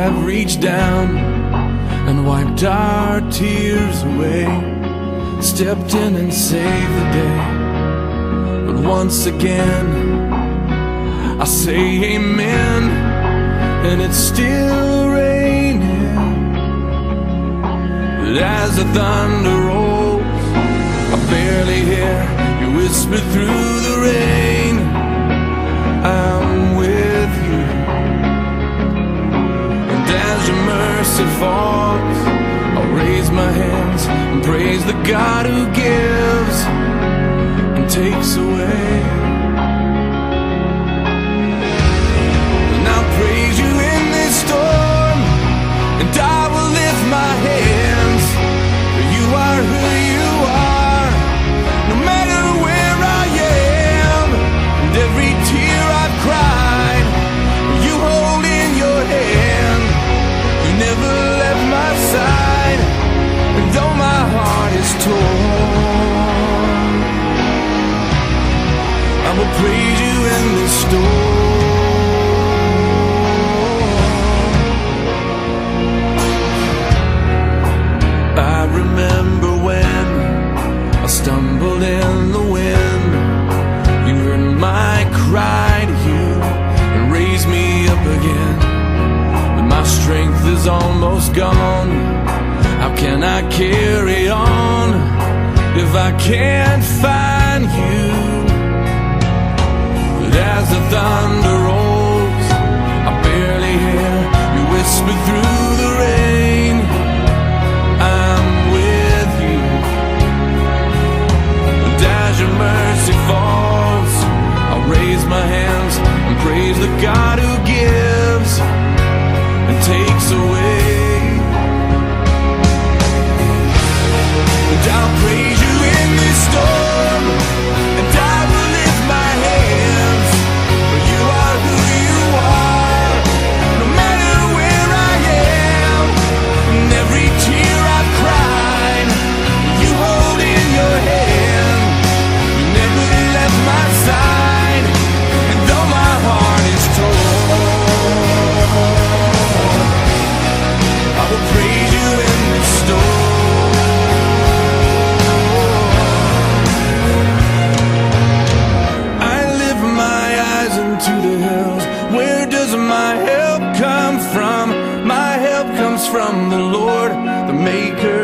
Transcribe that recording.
have reached down and wiped our tears away, stepped in and saved the day. But once again I say amen, and it's still raining. But as the thunder rolls, I barely hear you whisper through the rain, I'm with you. And as your mercy falls, I'll raise my hands and praise the God who gives and takes away. And I'll praise you in this storm, and I will lift my hands, for you are who you are, no matter where I am. And every tear I've cried, you hold in your hand. You never left my side, and though my heart is torn, I will praise you in this storm. I remember when I stumbled in the wind, you heard my cry to you and raised me up again. But my strength is almost gone, how can I carry on if I can't find you? But as the thunder rolls, I barely hear you whisper through the rain, I'm with you. And as your mercy falls, I'll raise my hands and praise the God who gives and takes away. And I'll praise you in this storm, and I will lift my hands, for you are who you are, no matter where I am. And every tear I've cried, you hold in your hand. You never left my side, and though my heart is torn, I will praise you in this storm. I lift my eyes into the hills, where does my help come from? My help comes from the Lord, the maker